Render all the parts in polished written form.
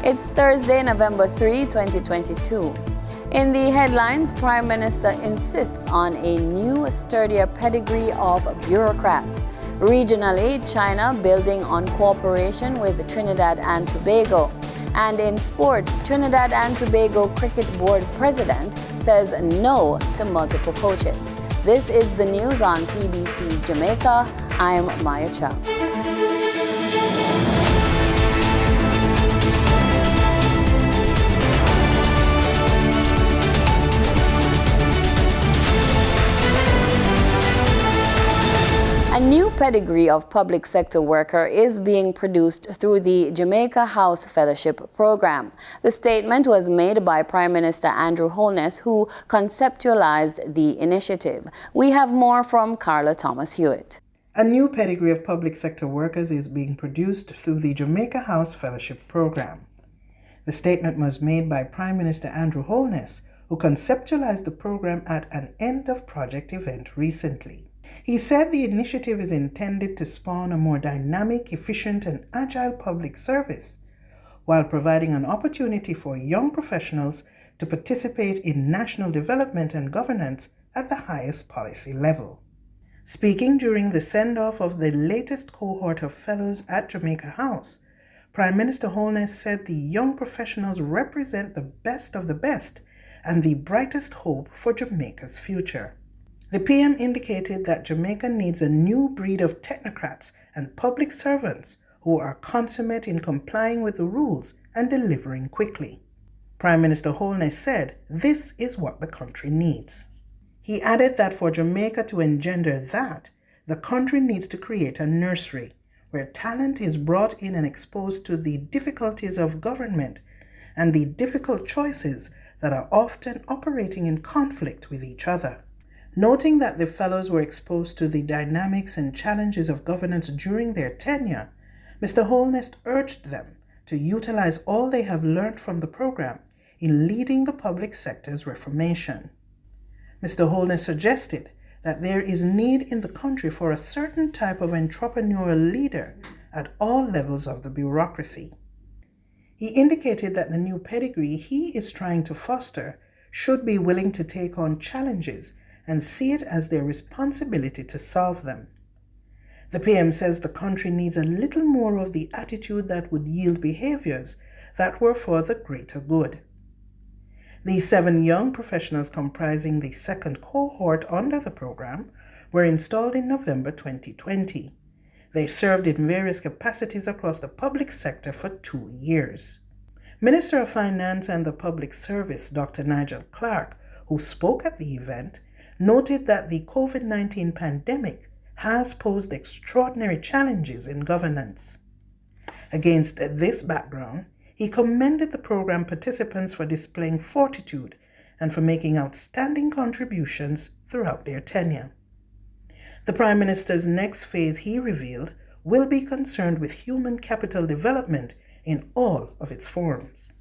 It's Thursday, November 3, 2022. In the headlines, Prime Minister insists on a new, sturdier pedigree of bureaucrat. Regionally, China building on cooperation with Trinidad and Tobago. And in sports, Trinidad and Tobago Cricket Board President says no to multiple coaches. This is the news on PBC Jamaica. I'm Maya Chow. A new pedigree of public sector worker is being produced through the Jamaica House Fellowship Program. The statement was made by Prime Minister Andrew Holness, who conceptualized the initiative. We have more from Carla Thomas-Hewitt. A new pedigree of public sector workers is being produced through the Jamaica House Fellowship Program. The statement was made by Prime Minister Andrew Holness, who conceptualized the program at an end-of-project event recently. He said the initiative is intended to spawn a more dynamic, efficient, and agile public service, while providing an opportunity for young professionals to participate in national development and governance at the highest policy level. Speaking during the send-off of the latest cohort of fellows at Jamaica House, Prime Minister Holness said the young professionals represent the best of the best and the brightest hope for Jamaica's future. The PM indicated that Jamaica needs a new breed of technocrats and public servants who are consummate in complying with the rules and delivering quickly. Prime Minister Holness said this is what the country needs. He added that for Jamaica to engender that, the country needs to create a nursery where talent is brought in and exposed to the difficulties of government and the difficult choices that are often operating in conflict with each other. Noting that the fellows were exposed to the dynamics and challenges of governance during their tenure, Mr. Holness urged them to utilize all they have learned from the program in leading the public sector's reformation. Mr. Holness suggested that there is need in the country for a certain type of entrepreneurial leader at all levels of the bureaucracy. He indicated that the new pedigree he is trying to foster should be willing to take on challenges and see it as their responsibility to solve them. The PM says the country needs a little more of the attitude that would yield behaviors that were for the greater good. The 7 young professionals comprising the second cohort under the program were installed in November 2020. They served in various capacities across the public sector for 2 years. Minister of Finance and the Public Service, Dr. Nigel Clark, who spoke at the event, noted that the COVID-19 pandemic has posed extraordinary challenges in governance. Against this background, he commended the program participants for displaying fortitude and for making outstanding contributions throughout their tenure. The Prime Minister's next phase, he revealed, will be concerned with human capital development in all of its forms.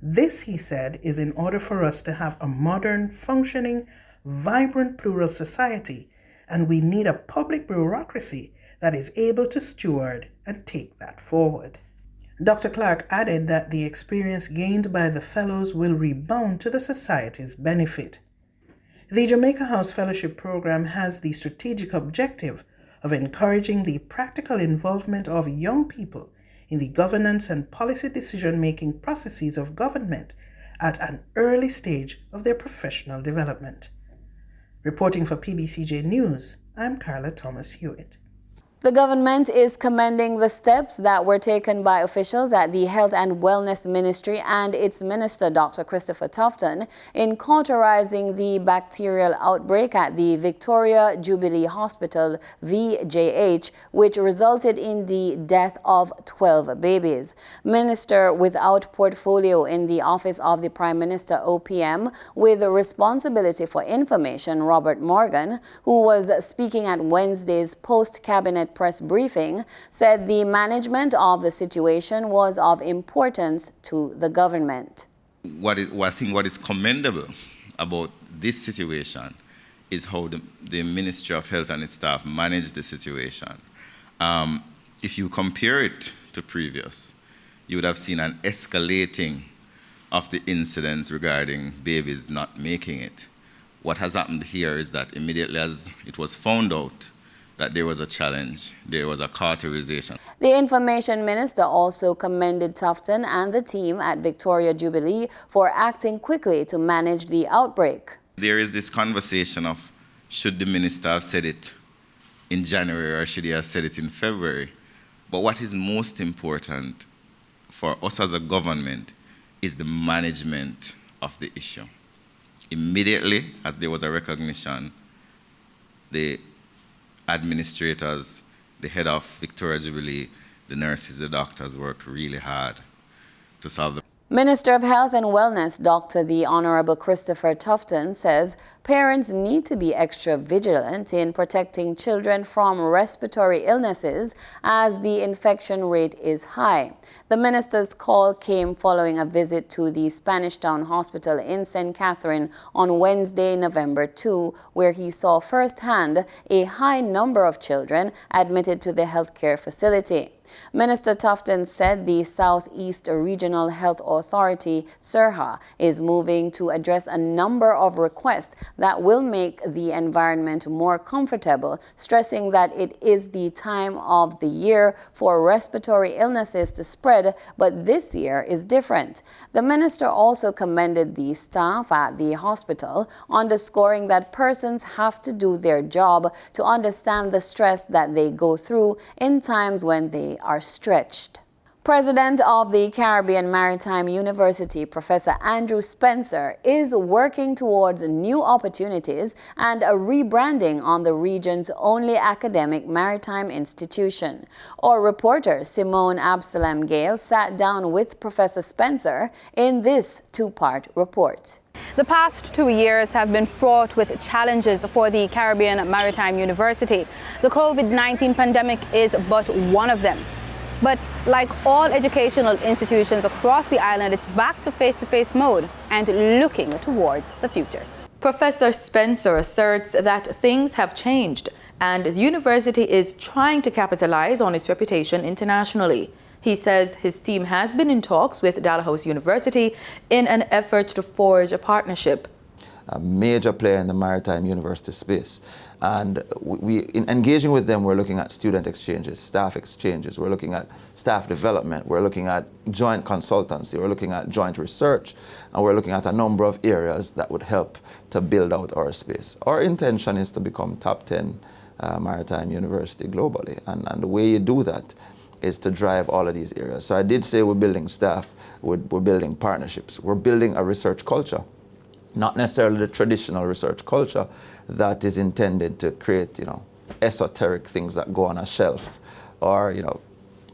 This, he said, is in order for us to have a modern, functioning, vibrant plural society, and we need a public bureaucracy that is able to steward and take that forward. Dr. Clark added that the experience gained by the fellows will rebound to the society's benefit. The Jamaica House Fellowship Program has the strategic objective of encouraging the practical involvement of young people in the governance and policy decision-making processes of government at an early stage of their professional development. Reporting for PBCJ News, I'm Carla Thomas-Hewitt. The government is commending the steps that were taken by officials at the Health and Wellness Ministry and its minister, Dr. Christopher Tufton, in cauterizing the bacterial outbreak at the Victoria Jubilee Hospital, VJH, which resulted in the death of 12 babies. Minister without portfolio in the Office of the Prime Minister, OPM, with responsibility for information, Robert Morgan, who was speaking at Wednesday's post-cabinet press briefing, said the management of the situation was of importance to the government. What is commendable about this situation is how the Ministry of Health and its staff managed the situation. If you compare it to previous, you would have seen an escalating of the incidents regarding babies not making it. What has happened here is that immediately as it was found out that there was a challenge, there was a cauterization. The Information Minister also commended Tufton and the team at Victoria Jubilee for acting quickly to manage the outbreak. There is this conversation of should the minister have said it in January or should he have said it in February? But what is most important for us as a government is the management of the issue. Immediately, as there was a recognition, the administrators, the head of Victoria Jubilee, the nurses, the doctors worked really hard to solve the Minister of Health and Wellness, Dr. the Honorable Christopher Tufton, says parents need to be extra vigilant in protecting children from respiratory illnesses as the infection rate is high. The minister's call came following a visit to the Spanish Town Hospital in St. Catherine on Wednesday, November 2, where he saw firsthand a high number of children admitted to the healthcare facility. Minister Tufton said the Southeast Regional Health Authority, SERHA, is moving to address a number of requests that will make the environment more comfortable, stressing that it is the time of the year for respiratory illnesses to spread, but this year is different. The minister also commended the staff at the hospital, underscoring that persons have to do their job to understand the stress that they go through in times when they are stretched. President of the Caribbean Maritime University, Professor Andrew Spencer, is working towards new opportunities and a rebranding on the region's only academic maritime institution. Our reporter Simone Absalom Gale sat down with Professor Spencer in this two-part report. The past 2 years have been fraught with challenges for the Caribbean Maritime University. The COVID-19 pandemic is but one of them. But like all educational institutions across the island, it's back to face-to-face mode and looking towards the future. Professor Spencer asserts that things have changed and the university is trying to capitalize on its reputation internationally. He says his team has been in talks with Dalhousie University in an effort to forge a partnership. A major player in the maritime university space. And in engaging with them, we're looking at student exchanges, staff exchanges, we're looking at staff development, we're looking at joint consultancy, we're looking at joint research, and we're looking at a number of areas that would help to build out our space. Our intention is to become top 10 maritime university globally, and the way you do that is to drive all of these areas. So I did say we're building staff, we're building partnerships, we're building a research culture, not necessarily the traditional research culture that is intended to create, esoteric things that go on a shelf, or,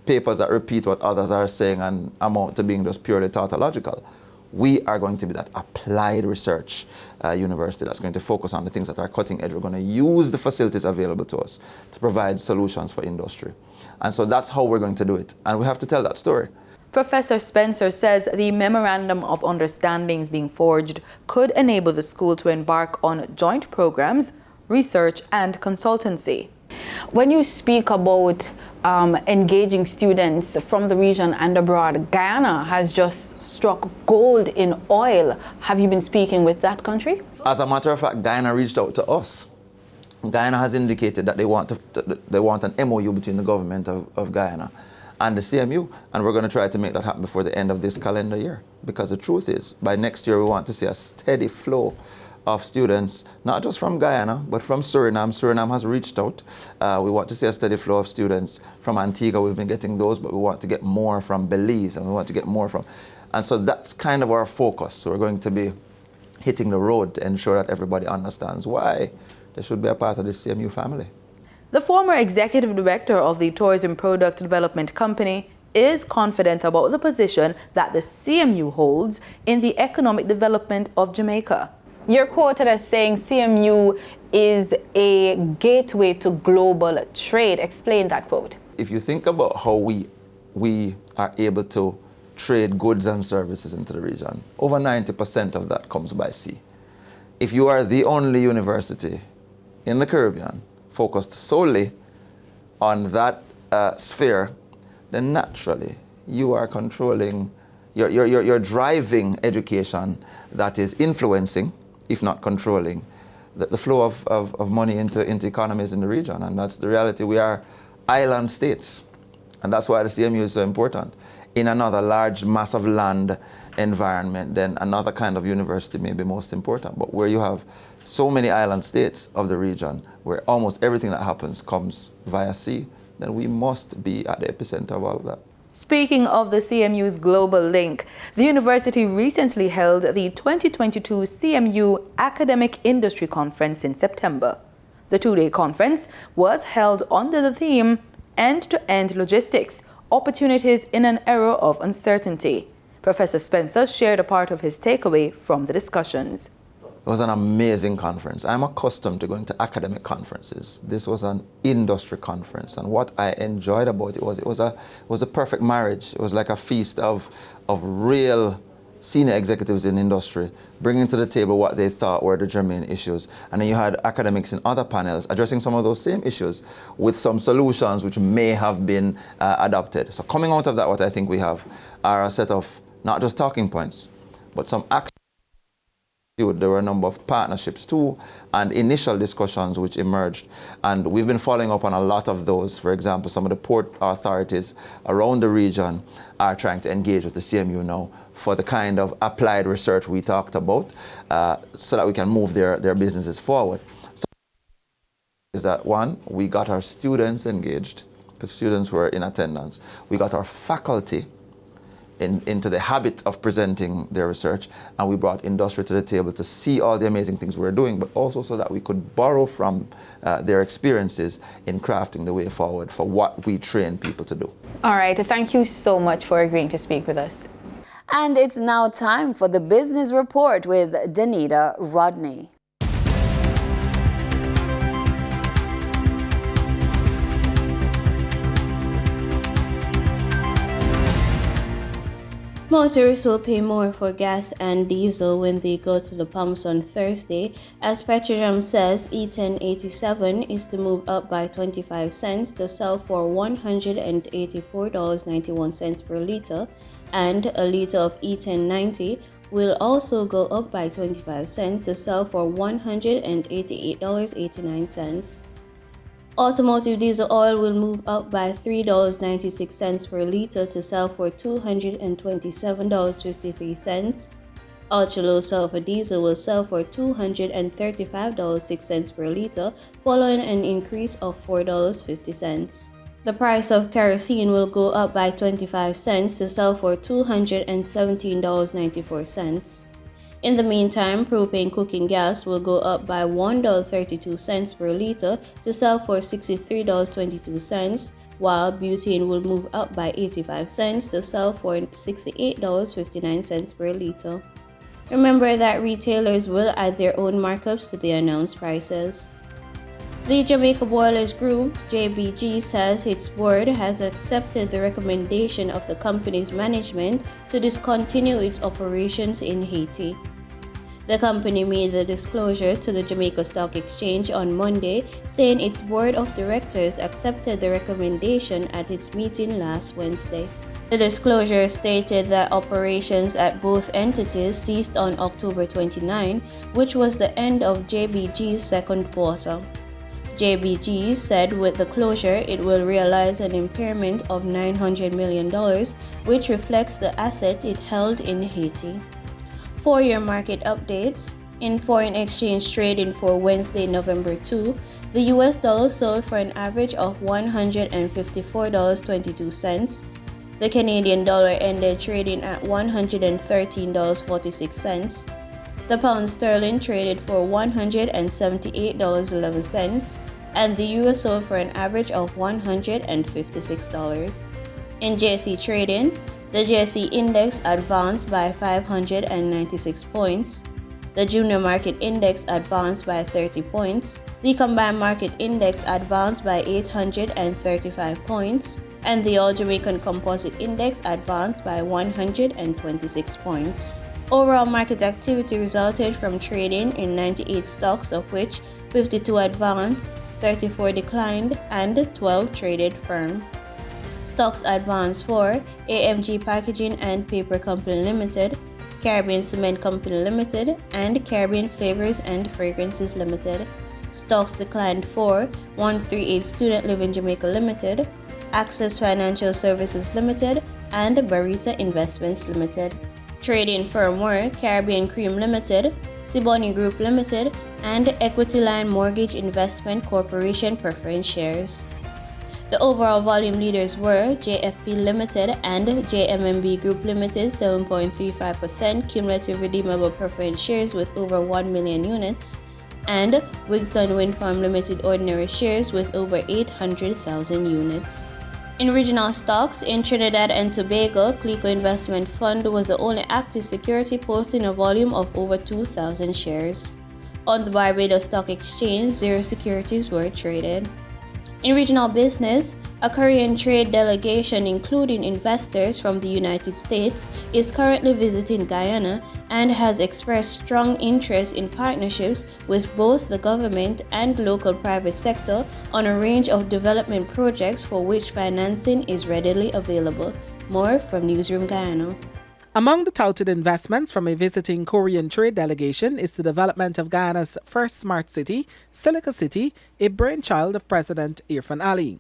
papers that repeat what others are saying and amount to being just purely tautological. We are going to be that applied research university that's going to focus on the things that are cutting edge. We're going to use the facilities available to us to provide solutions for industry. And so that's how we're going to do it. And we have to tell that story. Professor Spencer says the Memorandum of Understandings being forged could enable the school to embark on joint programs, research and consultancy. When you speak about engaging students from the region and abroad, Guyana has just struck gold in oil. Have you been speaking with that country? As a matter of fact, Guyana reached out to us. Guyana has indicated that they want an MOU between the government of Guyana and the CMU, and we're going to try to make that happen before the end of this calendar year. Because the truth is, by next year we want to see a steady flow of students, not just from Guyana, but from Suriname. Suriname has reached out. We want to see a steady flow of students from Antigua. We've been getting those, but we want to get more from Belize, and we want to get more from... And so that's kind of our focus. So we're going to be hitting the road to ensure that everybody understands why they should be a part of the CMU family. The former executive director of the Tourism Product Development Company is confident about the position that the CMU holds in the economic development of Jamaica. You're quoted as saying CMU is a gateway to global trade. Explain that quote. If you think about how we are able to trade goods and services into the region, over 90% of that comes by sea. If you are the only university in the Caribbean focused solely on that sphere, then naturally you are controlling, you're driving education that is influencing, if not controlling, the flow of money into economies in the region. And that's the reality. We are island states. And that's why the CMU is so important. In another large mass of land environment, then another kind of university may be most important. But where you have so many island states of the region, where almost everything that happens comes via sea, then we must be at the epicenter of all of that. Speaking of the CMU's global link, the university recently held the 2022 CMU Academic Industry Conference in September. The two-day conference was held under the theme End-to-End Logistics, Opportunities in an Era of Uncertainty. Professor Spencer shared a part of his takeaway from the discussions. It was an amazing conference. I'm accustomed to going to academic conferences. This was an industry conference, and what I enjoyed about it was a perfect marriage. It was like a feast of real senior executives in industry bringing to the table what they thought were the germane issues. And then you had academics in other panels addressing some of those same issues with some solutions which may have been adopted. So coming out of that, what I think we have are a set of not just talking points, but some action. There were a number of partnerships too, and initial discussions which emerged. And we've been following up on a lot of those. For example, some of the port authorities around the region are trying to engage with the CMU now for the kind of applied research we talked about, so that we can move their businesses forward. So is that one, we got our students engaged, because students were in attendance. We got our faculty into the habit of presenting their research, and we brought industry to the table to see all the amazing things we're doing, but also so that we could borrow from their experiences in crafting the way forward for what we train people to do. All right, thank you so much for agreeing to speak with us. And it's now time for the Business Report with Danita Rodney. Motorists will pay more for gas and diesel when they go to the pumps on Thursday. As Petrojam says, E1087 is to move up by 25 cents to sell for $184.91 per liter, and a liter of E1090 will also go up by 25 cents to sell for $188.89. Automotive diesel oil will move up by $3.96 per liter to sell for $227.53. Ultra-low sulfur diesel will sell for $235.06 per liter, following an increase of $4.50. The price of kerosene will go up by 25 cents to sell for $217.94. In the meantime, propane cooking gas will go up by $1.32 per liter to sell for $63.22, while butane will move up by 85 cents to sell for $68.59 per liter. Remember that retailers will add their own markups to the announced prices. The Jamaica Boilers Group, JBG, says its board has accepted the recommendation of the company's management to discontinue its operations in Haiti. The company made the disclosure to the Jamaica Stock Exchange on Monday, saying its board of directors accepted the recommendation at its meeting last Wednesday. The disclosure stated that operations at both entities ceased on October 29, which was the end of JBG's second quarter. JBG said with the closure, it will realize an impairment of $900 million, which reflects the asset it held in Haiti. For your market updates, in foreign exchange trading for Wednesday, November 2, the US dollar sold for an average of $154.22. The Canadian dollar ended trading at $113.46. The pound sterling traded for $178.11, and the euro sold for an average of $156. In JSE trading, the JSE index advanced by 596 points. The junior market index advanced by 30 points. The combined market index advanced by 835 points. And the All Jamaican Composite Index advanced by 126 points. Overall market activity resulted from trading in 98 stocks, of which 52 advanced, 34 declined, and 12 traded firm. Stocks Advance 4, AMG Packaging and Paper Company Limited, Caribbean Cement Company Limited, and Caribbean Flavors and Fragrances Limited. Stocks declined 4, 138 Student Living Jamaica Limited, Access Financial Services Limited, and Barita Investments Limited. Trading firm were Caribbean Cream Limited, Siboney Group Limited, and Equity Line Mortgage Investment Corporation preference shares. The overall volume leaders were JFP Limited and JMMB Group Limited 7.35% cumulative redeemable preference shares with over 1 million units, and Wigton Wind Farm Limited ordinary shares with over 800,000 units. In regional stocks, in Trinidad and Tobago, Clico Investment Fund was the only active security posting a volume of over 2,000 shares. On the Barbados Stock Exchange, 0 securities were traded. In regional business, a Korean trade delegation including investors from the United States is currently visiting Guyana and has expressed strong interest in partnerships with both the government and local private sector on a range of development projects for which financing is readily available. More from Newsroom Guyana. Among the touted investments from a visiting Korean trade delegation is the development of Guyana's first smart city, Silica City, a brainchild of President Irfan Ali.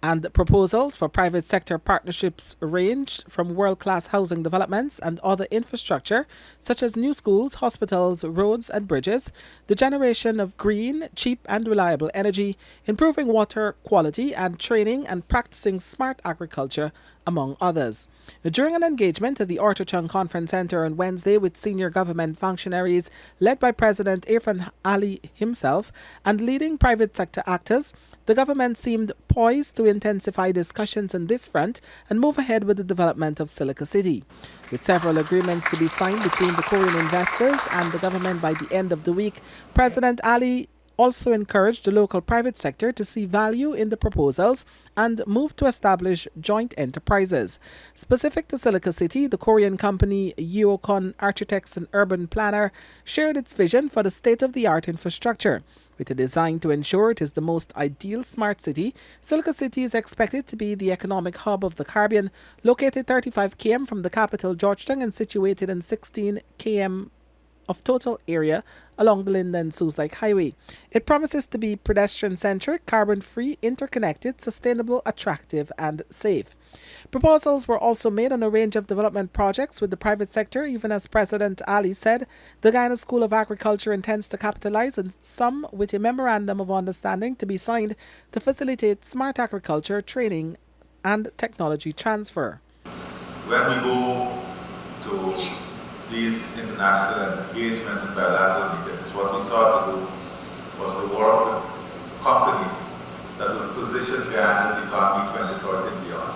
And proposals for private sector partnerships range from world-class housing developments and other infrastructure, such as new schools, hospitals, roads and bridges, the generation of green, cheap and reliable energy, improving water quality and training and practicing smart agriculture, among others. During an engagement at the Orchard Conference Center on Wednesday with senior government functionaries led by President Irfan Ali himself and leading private sector actors, the government seemed poised to intensify discussions on this front and move ahead with the development of Silica City. With several agreements to be signed between the Korean investors and the government by the end of the week, President Ali also encouraged the local private sector to see value in the proposals and move to establish joint enterprises. Specific to Silica City, the Korean company Yeokon Architects and Urban Planner shared its vision for the state-of-the-art infrastructure. With a design to ensure it is the most ideal smart city, Silica City is expected to be the economic hub of the Caribbean, located 35 km from the capital Georgetown and situated in 16 km of total area along the Linden-Suze Lake Highway. It promises to be pedestrian-centric, carbon-free, interconnected, sustainable, attractive and safe. Proposals were also made on a range of development projects with the private sector, even as President Ali said the Guyana School of Agriculture intends to capitalize on some with a memorandum of understanding to be signed to facilitate smart agriculture training and technology transfer. When we go to these international engagement and bilateral meetings, what we sought to do was to work with companies that will position Guyana's economy 2030 and beyond.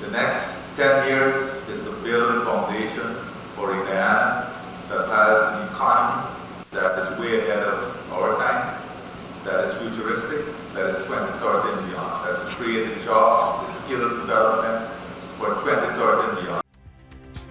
The next 10 years is to build a foundation for a Guyana that has an economy that is way ahead of our time, that is futuristic, that is 2030 and beyond, that is creating jobs, the skills development for 2030 and beyond.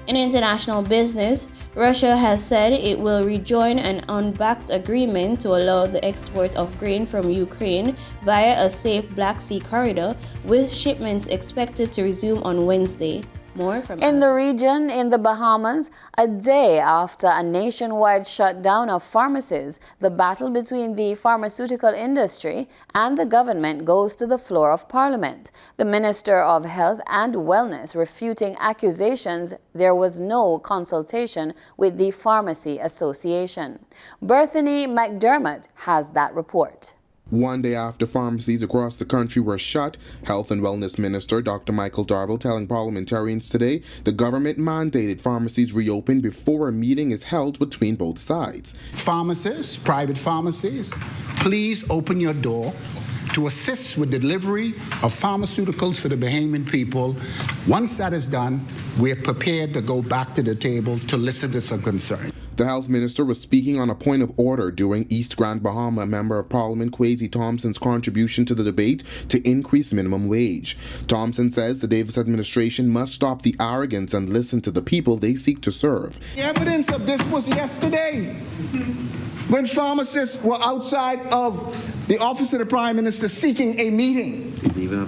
In international business, Russia has said it will rejoin an unbacked agreement to allow the export of grain from Ukraine via a safe Black Sea corridor, with shipments expected to resume on Wednesday. More from in the region, in the Bahamas, a day after a nationwide shutdown of pharmacies, the battle between the pharmaceutical industry and the government goes to the floor of Parliament. The Minister of Health and Wellness refuting accusations there was no consultation with the Pharmacy Association. Berthany McDermott has that report. One day after pharmacies across the country were shut, Health and Wellness Minister Dr. Michael Darville telling parliamentarians today the government mandated pharmacies reopen before a meeting is held between both sides. Pharmacists, private pharmacies, please open your door to assist with delivery of pharmaceuticals for the Bahamian people. Once that is done, we're prepared to go back to the table to listen to some concerns. The health minister was speaking on a point of order during East Grand Bahama Member of Parliament Kwesi Thompson's contribution to the debate to increase minimum wage. Thompson says the Davis administration must stop the arrogance and listen to the people they seek to serve. The evidence of this was yesterday when pharmacists were outside of the office of the Prime Minister seeking a meeting.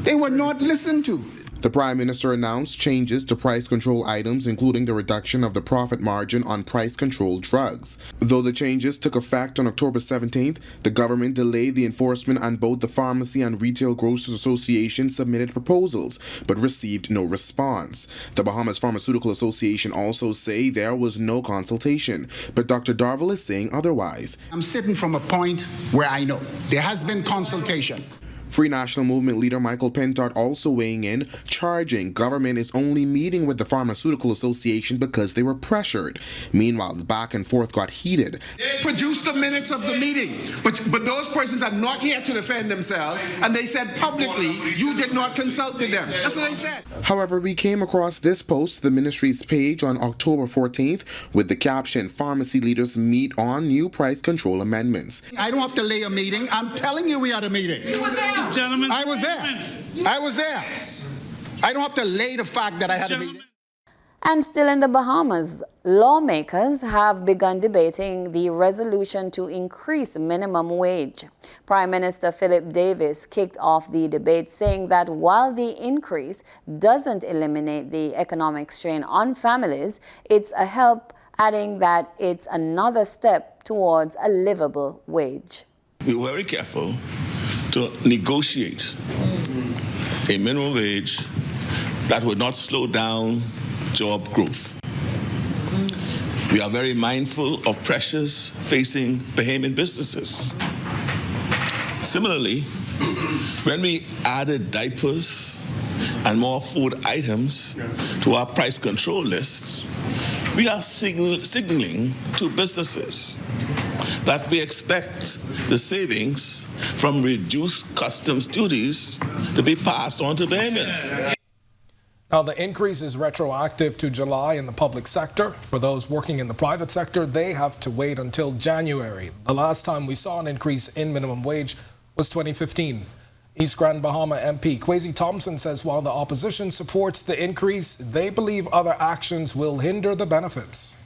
They were not listened to. The Prime Minister announced changes to price control items, including the reduction of the profit margin on price-controlled drugs. Though the changes took effect on October 17th, the government delayed the enforcement, and both the Pharmacy and Retail Grocers Association submitted proposals, but received no response. The Bahamas Pharmaceutical Association also say there was no consultation, but Dr. Darville is saying otherwise. I'm sitting from a point where I know there has been consultation. Free National Movement leader Michael Pentard also weighing in, charging government is only meeting with the Pharmaceutical Association because they were pressured. Meanwhile, the back and forth got heated. They produced the minutes of the meeting, but those persons are not here to defend themselves, and they said publicly, you did not consult with them. That's what they said. However, we came across this post, the ministry's page on October 14th, with the caption, "Pharmacy leaders meet on new price control amendments." I don't have to lay a meeting. I'm telling you we had a meeting. Gentlemen, I was there. I don't have to lay the fact that I had a meeting. And still in the Bahamas, lawmakers have begun debating the resolution to increase minimum wage. Prime Minister Philip Davis kicked off the debate, saying that while the increase doesn't eliminate the economic strain on families, it's a help, adding that it's another step towards a livable wage. Be very careful to negotiate a minimum wage that would not slow down job growth. We are very mindful of pressures facing Bahamian businesses. Similarly, when we added diapers and more food items to our price control list, we are signaling to businesses that we expect the savings from reduced customs duties to be passed on to Bahamians. Now, the increase is retroactive to July in the public sector. For those working in the private sector, they have to wait until January. The last time we saw an increase in minimum wage was 2015. East Grand Bahama MP Kwesi Thompson says while the opposition supports the increase, they believe other actions will hinder the benefits.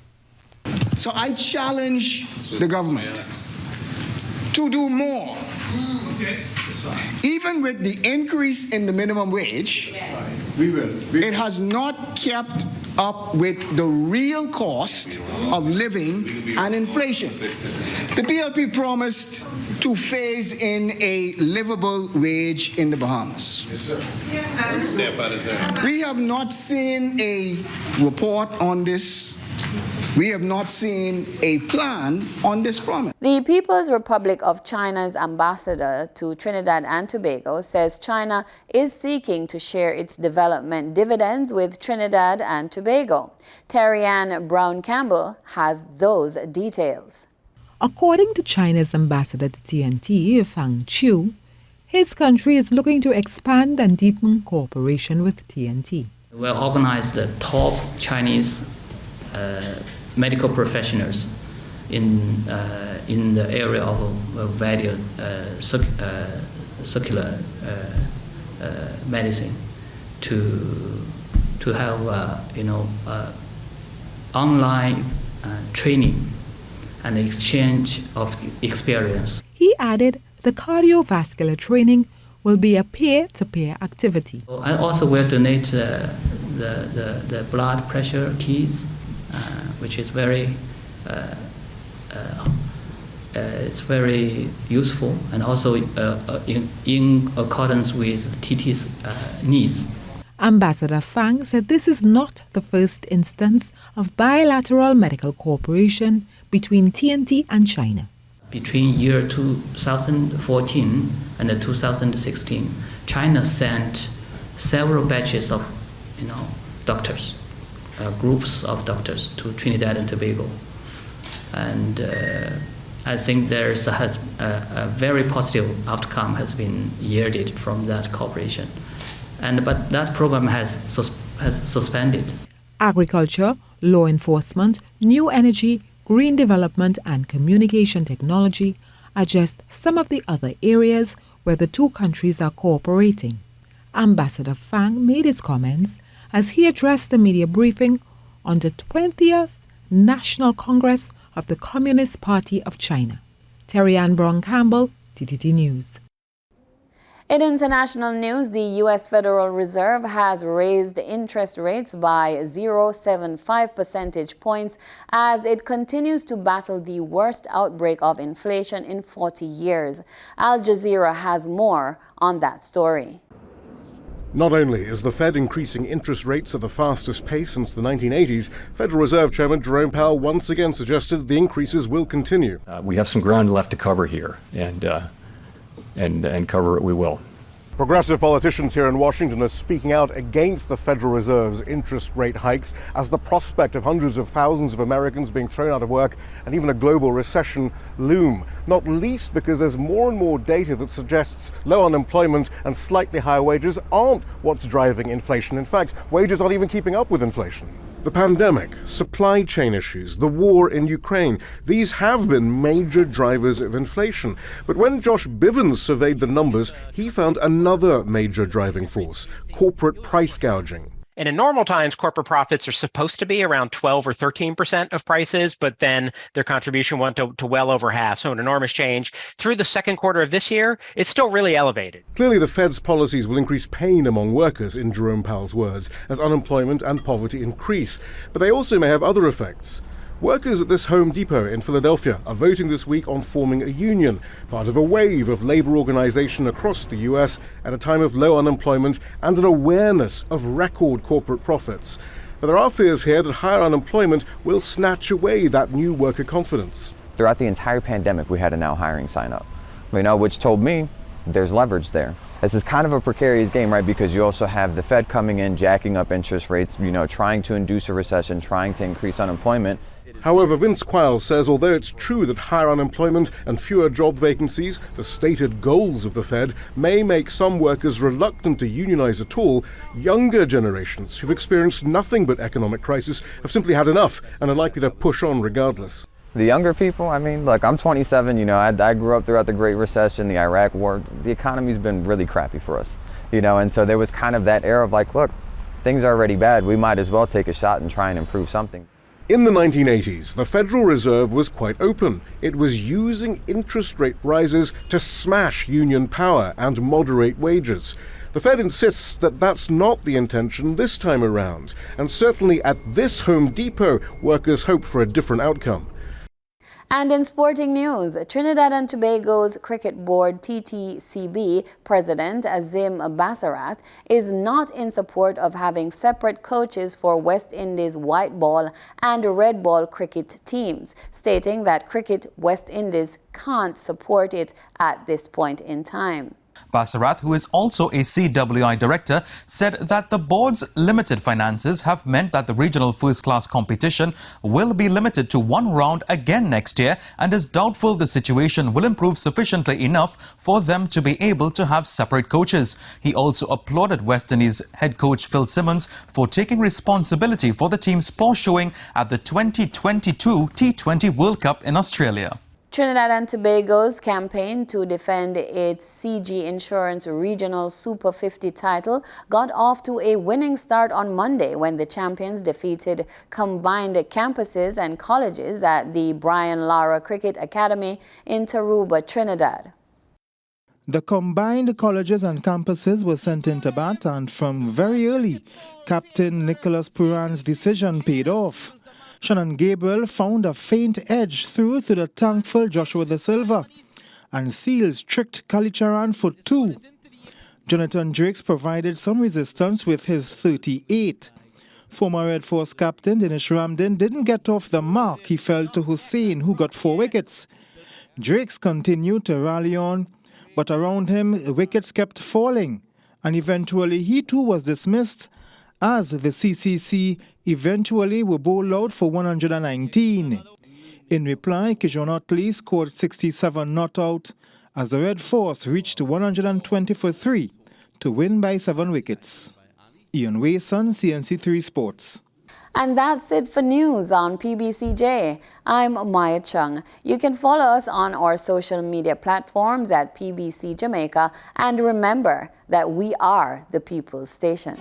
So I challenge the government to do more. Even with the increase in the minimum wage, it has not kept up with the real cost of living and inflation. The PLP promised to phase in a livable wage in the Bahamas. We have not seen a report on this. We have not seen a plan on this promise. The People's Republic of China's ambassador to Trinidad and Tobago says China is seeking to share its development dividends with Trinidad and Tobago. Terry-Ann Brown-Campbell has those details. According to China's ambassador to TNT, Fang Chiu, his country is looking to expand and deepen cooperation with TNT. We organized the top Chinese medical professionals in the area of value circular medicine to have online training and exchange of experience. He added the cardiovascular training will be a peer-to-peer activity. I also will donate the blood pressure kits, which is it's very useful and also in accordance with TT's needs. Ambassador Fang said this is not the first instance of bilateral medical cooperation between TNT and China. Between year 2014 and 2016, China sent several batches of doctors, groups of doctors to Trinidad and Tobago. And I think there's a very positive outcome has been yielded from that cooperation. But that program has suspended. Agriculture, law enforcement, new energy, green development and communication technology are just some of the other areas where the two countries are cooperating. Ambassador Fang made his comments as he addressed the media briefing on the 20th National Congress of the Communist Party of China. Terry-Ann Brown-Campbell, TTT News. In international news, the U.S. Federal Reserve has raised interest rates by 0.75 percentage points as it continues to battle the worst outbreak of inflation in 40 years. Al Jazeera has more on that story. Not only is the Fed increasing interest rates at the fastest pace since the 1980s, Federal Reserve Chairman Jerome Powell once again suggested the increases will continue. We have some ground left to cover here, and cover it we will. Progressive politicians here in Washington are speaking out against the Federal Reserve's interest rate hikes as the prospect of hundreds of thousands of Americans being thrown out of work and even a global recession loom, not least because there's more and more data that suggests low unemployment and slightly higher wages aren't what's driving inflation. In fact, wages aren't even keeping up with inflation. The pandemic, supply chain issues, the war in Ukraine, these have been major drivers of inflation. But when Josh Bivens surveyed the numbers, he found another major driving force: corporate price gouging. And in normal times, corporate profits are supposed to be around 12 or 13% of prices, but then their contribution went to well over half. So an enormous change. Through the second quarter of this year, it's still really elevated. Clearly, the Fed's policies will increase pain among workers, in Jerome Powell's words, as unemployment and poverty increase. But they also may have other effects. Workers at this Home Depot in Philadelphia are voting this week on forming a union, part of a wave of labor organization across the U.S. at a time of low unemployment and an awareness of record corporate profits. But there are fears here that higher unemployment will snatch away that new worker confidence. Throughout the entire pandemic, we had a now hiring sign up, which told me there's leverage there. This is kind of a precarious game, right? Because you also have the Fed coming in, jacking up interest rates, trying to induce a recession, trying to increase unemployment. However, Vince Quiles says although it's true that higher unemployment and fewer job vacancies, the stated goals of the Fed, may make some workers reluctant to unionize at all, younger generations who've experienced nothing but economic crisis have simply had enough and are likely to push on regardless. The younger people, look, I'm 27, I grew up throughout the Great Recession, the Iraq War. The economy's been really crappy for us, and so there was kind of that era of like, look, things are already bad. We might as well take a shot and try and improve something. In the 1980s, the Federal Reserve was quite open. It was using interest rate rises to smash union power and moderate wages. The Fed insists that that's not the intention this time around, and certainly at this Home Depot, workers hope for a different outcome. And in sporting news, Trinidad and Tobago's Cricket Board TTCB President Azim Basarath is not in support of having separate coaches for West Indies white ball and red ball cricket teams, stating that Cricket West Indies can't support it at this point in time. Basarath, who is also a CWI director, said that the board's limited finances have meant that the regional first-class competition will be limited to one round again next year and is doubtful the situation will improve sufficiently enough for them to be able to have separate coaches. He also applauded West Indies head coach Phil Simmons for taking responsibility for the team's poor showing at the 2022 T20 World Cup in Australia. Trinidad and Tobago's campaign to defend its CG Insurance Regional Super 50 title got off to a winning start on Monday when the champions defeated combined campuses and colleges at the Brian Lara Cricket Academy in Tarouba, Trinidad. The combined colleges and campuses were sent into bat, and from very early, Captain Nicholas Puran's decision paid off. Shannon Gabriel found a faint edge through to the thankful Joshua Da Silva, and Seals tricked Kalicharan for 2. Jonathan Drakes provided some resistance with his 38. Former Red Force captain Dinesh Ramdin didn't get off the mark. He fell to Hussain, who got 4 wickets. Drakes continued to rally on, but around him wickets kept falling, and eventually he too was dismissed, as the CCC eventually were bowled out for 119. In reply, Kijon Utley scored 67 not out as the Red Force reached 120 for 3 to win by 7 wickets. Ian Wayson, CNC3 Sports. And that's it for news on PBCJ. I'm Maya Chung. You can follow us on our social media platforms at PBCJamaica, and remember that we are the People's Station.